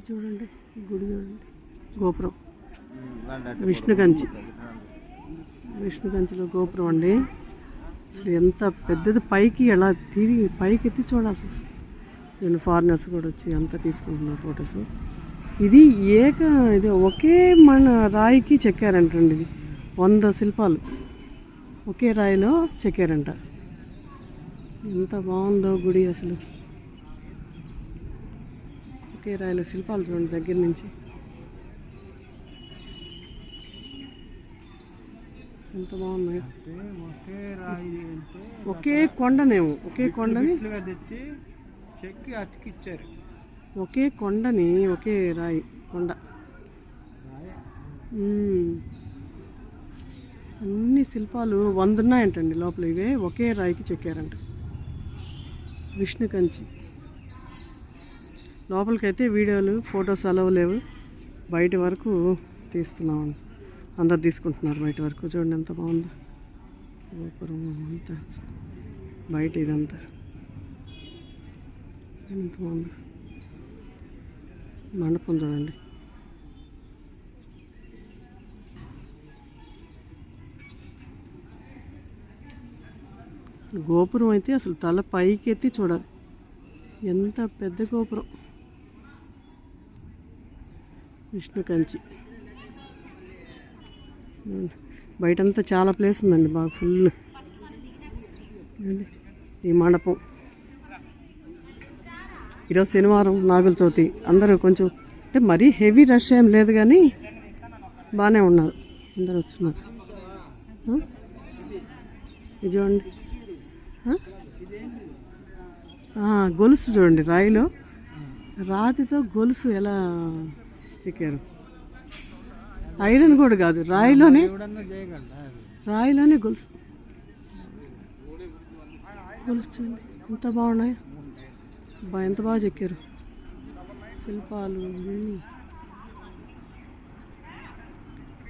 చూడండి గుడి చూడండి, గోపురం విష్ణుకంచి, విష్ణుకంచిలో గోపురం అండి. అసలు ఎంత పెద్దది, పైకి ఎలా తిరిగి పైకి ఎత్తి చూడాల్సి వస్తుంది. నేను ఫారినర్స్ కూడా వచ్చి అంతా తీసుకుంటున్నారు ఫొటోస్. ఇది ఇది ఒకే మన రాయికి చెక్కారంటండి. ఇది 100 శిల్పాలు ఒకే రాయిలో చెక్కారంట. ఎంత బాగుందో గుడి అసలు. ఒకే రాయిలో శిల్పాలు చూడండి దగ్గర నుంచి. ఎంత బాగున్నాయి. ఒకే కొండనేమో, ఒకే కొండని చెక్కి అతికిచ్చారు. ఒకే కొండని, ఒకే రాయి కొండ, అన్ని శిల్పాలు 100 ఉన్నాయంటండి లోపల. ఇవే ఒకే రాయికి చెక్కారంట. విష్ణుకంచి లోపలికైతే వీడియోలు ఫొటోస్ అలవ్ లేవు, బయట వరకు తీస్తున్నామండి. అందరు తీసుకుంటున్నారు బయట వరకు. చూడండి ఎంత బాగుందో గోపురం అంతా, బయట ఇదంతా ఎంత బాగుందో. మండపం చూడండి. గోపురం అయితే అసలు తల పైకి ఎత్తి చూడాలి, ఎంత పెద్ద గోపురం. విష్ణుకంచి బయటంతా చాలా ప్లేస్ ఉందండి, బాగా ఫుల్. ఈ మండపం ఈరోజు శనివారం, నాగుల చవితి, అందరూ కొంచెం అంటే మరీ హెవీ రష్ ఏం లేదు కానీ బాగానే ఉన్నారు, అందరూ వచ్చున్నారు. ఇది చూడండి, గొలుసు చూడండి, రాయిలో రాతితో గొలుసు ఎలా చెక్కారు. ఐరన్ కూడా కాదు, రాయిలోనే గొలుసు. గొలుసు చూడండి ఎంత బాగున్నాయి, ఎంత బాగా చెక్కారు శిల్పాలు.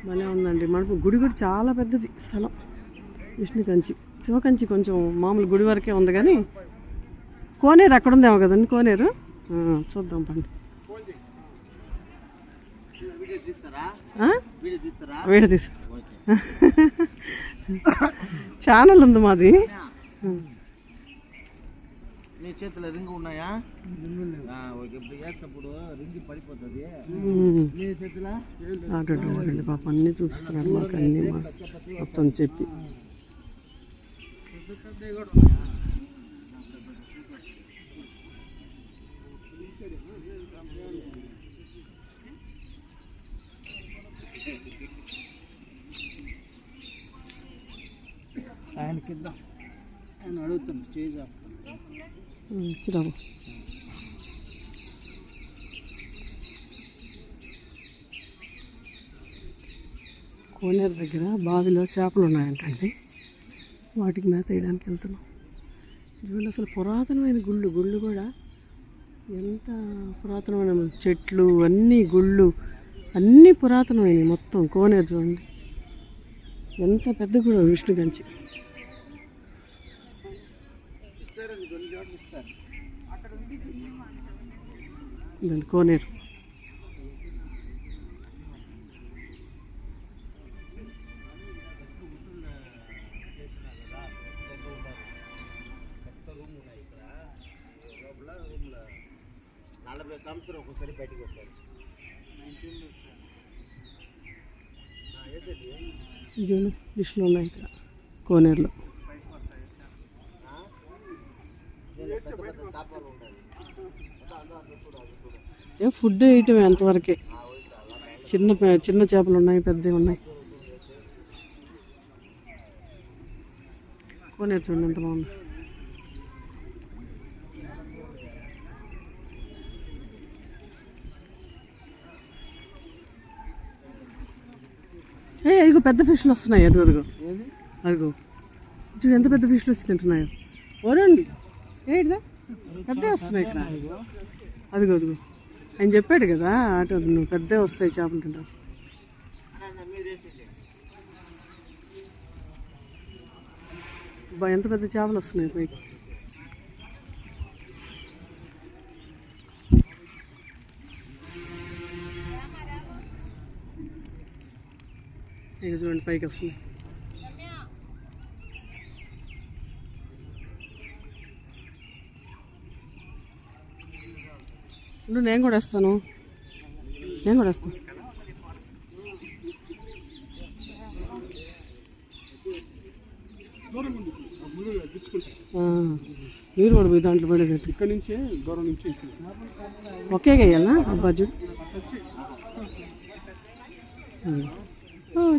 భలే ఉందండి మనకు. గుడి కూడా చాలా పెద్దది స్థలం. విష్ణుకంచి, శివకంచి కొంచెం మామూలు గుడి వరకే ఉంది కానీ కోనేరు అక్కడ ఉందేమో కదండి. కోనేరు చూద్దాం పండి. వీడియో తీసు ఛానల్ ఉంది మాది. మీ చేతిలో రింగ్ ఉన్నాయా? రింగ్ పడిపోతుంది. పాప అన్నీ చూపిస్తున్నాడు మాకు, అన్నీ మొత్తం చెప్పి. ఆయనకి ఇద్దాం, ఆయన అడుగుతాను చేద్దాం. ఇచ్చిరాము. కోనేరు దగ్గర బావిలో చేపలు ఉన్నాయంటండి, వాటికి మేత వేయడానికి వెళ్తున్నాం. ఇవన్నీ అసలు పురాతనమైన గుళ్ళు కూడా ఎంత పురాతనమైన చెట్లు, అన్నీ గుళ్ళు అన్నీ పురాతనమైనవి మొత్తం. కోనేరు చూడండి ఎంత పెద్ద గుడి విష్ణుకంచి. ఇదండి కోనేరు. ఒకసారి బయటకు వస్తారు. డిష్లు ఉన్నాయి ఇక్కడ కోనేరులో. ఫుడ్ వేయటం ఎంతవరకే. చిన్న చేపలు ఉన్నాయి, పెద్దవి ఉన్నాయి. కోనేరు చూడండి ఎంత బాగుంది. అదిగో పెద్ద ఫిష్లు వస్తున్నాయి. అదిగో చూడు ఎంత పెద్ద ఫిష్లు వచ్చి తింటున్నాయో. ఓరండి ఏంటిదా పెద్ద వస్తున్నాయి ఇక్కడ. అదిగో ఆయన చెప్పాడు కదా, అటు నువ్వు పెద్ద వస్తాయి చేపలు తింటావు. ఎంత పెద్ద చేపలు వస్తున్నాయి పైకి. ఇక చూడండి పైకి వస్తుంది. నేను కూడా వస్తాను. మీరు కూడా పోయి దాంట్లో పడేది ఇక్కడ నుంచే దూరం నుంచి ఒకే వేయాలా అబ్బా చూడు.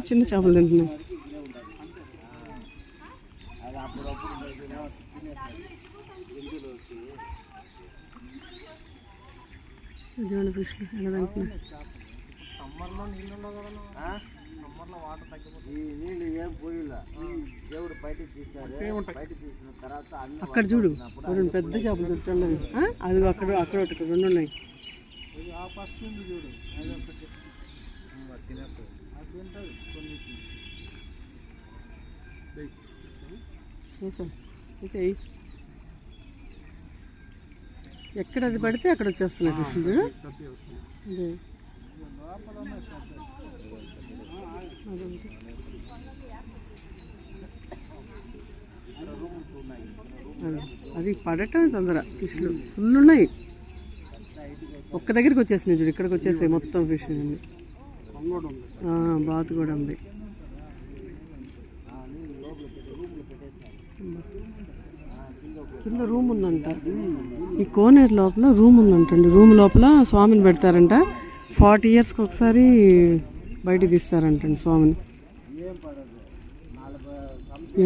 చిన్న చేపలు తింటున్నాయి. చూడండి ఫిష్లు ఎలా తింటున్నాయి. అక్కడ చూడు రెండు పెద్ద చేపలు దొరుకుతున్నాయి. అది అక్కడ ఒకటి రెండు ఉన్నాయి. ఎక్కడ అది పడితే అక్కడ వచ్చేస్తున్నాయి ఫిష్ చూడు. అది పడటం తొందర. ఫిష్లు ఫుల్ ఉన్నాయి. ఒక్క దగ్గరికి వచ్చేసినాయి చూడు. ఇక్కడికి వచ్చేసాయి మొత్తం ఫిష్. బాతు కూడా ఉంది. కింద రూమ్ ఉందంట. ఈ కోనేరు లోపల రూమ్ ఉందంటండి. రూమ్ లోపల స్వామిని పెడతారంట. 40 yearsకి ఒకసారి బయట తీస్తారంటండి స్వామిని.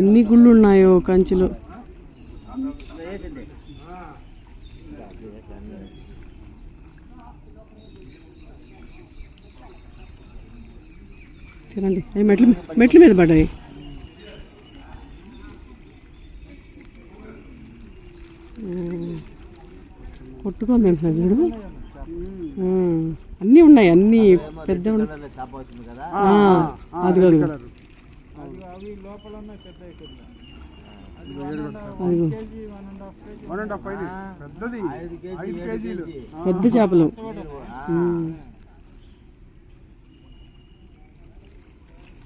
ఎన్ని గుళ్ళు ఉన్నాయో కంచిలో. చూడండి అవి మెట్ల మీద పడ్డాయి. కొట్టుకొని తింటున్నా చూడు. అన్నీ ఉన్నాయి. అన్నీ పెద్ద అది కాదు. 1.5 పెద్ద చేపలు.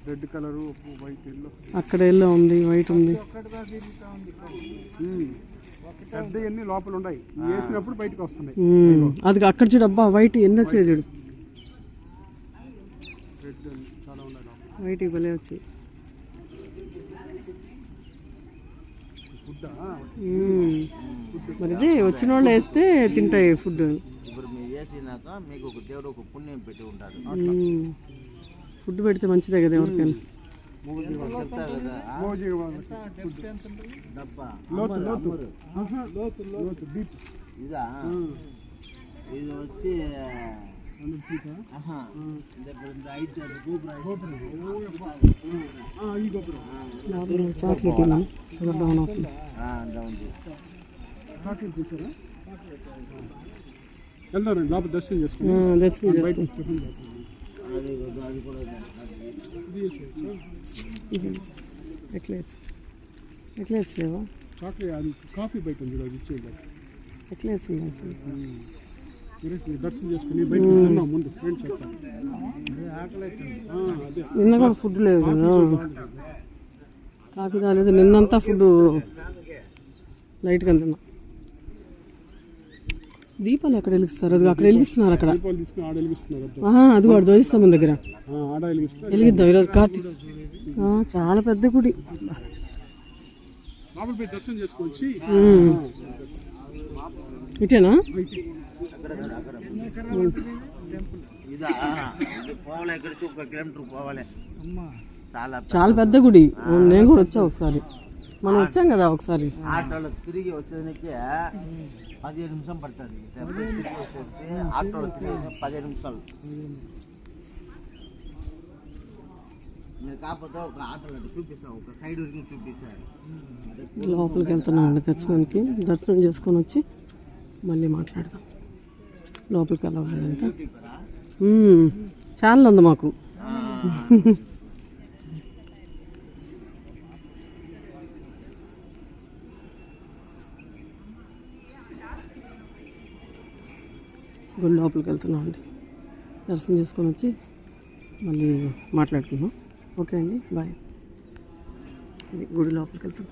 Red colour white yellow. అక్కడ ఎల్లో ఉంది, వైట్ ఉంది. పెద్ద ఎన్ని లోపల ఉన్నాయి. వేసినప్పుడు బయటకు వస్తున్నాయి. అది అక్కడ చూడు. అబ్బా వైట్ ఎన్ని వచ్చాయి చూడు. వైట్ భలే వచ్చాయి. మరి ఇదే వచ్చిన వాళ్ళు వేస్తే తింటాయి ఫుడ్. ఫుడ్ పెడితే మంచిదే కదా ఎవరికైనా. చాక్లెట్ వెళ్తారండి లోపల దర్శనం చేసుకుని. ఎక్లెట్స్ లేవా? చాక్లెట్ కాఫీ బయట ఉంది. ఇచ్చేది ఎక్లెట్స్ దర్శనం చేసుకుని బయట ముందు ఫ్రెండ్స్ చెప్తాను. నిన్న కూడా ఫుడ్ లేదు కదా. కాఫీ తాగలేదు. నిన్నంతా ఫుడ్ లైట్గా తిన్నా. దీపాలు ఎక్కడ వెలిగిస్తారు? అది అక్కడ వెలిగిస్తున్నారు. అక్కడ అది కూడా ధ్వజస్తంభం మన దగ్గర వెలిగిద్దాం ఈరోజు కార్తీక్. చాలా పెద్ద గుడి. ఇటేనా? చాలా పెద్ద గుడి. నేను కూడా వచ్చా ఒకసారి. మనం వచ్చాం కదా ఒకసారి. తిరిగి వచ్చేదానికి 15 నిమిషం పడుతుంది. ఆటోలో తిరిగి 15 నిమిషాలు. కాకపోతే ఒక ఆటోలో చూపిస్తాను. ఒక సైడ్ వరకు చూపిస్తాను. లోపలికి వెళ్తున్నాం అండి దర్శనానికి. దర్శనం చేసుకొని వచ్చి మళ్ళీ మాట్లాడదాం. లోపలికి వెళ్ళాలంట. చాలా ఉంది మాకు. గుడి లోపలికి వెళ్తున్నాం అండి. దర్శనం చేసుకొని వచ్చి మళ్ళీ మాట్లాడుకుందాం. ఓకే అండి బాయ్. ఇది గుడి లోపలికి వెళ్తాం.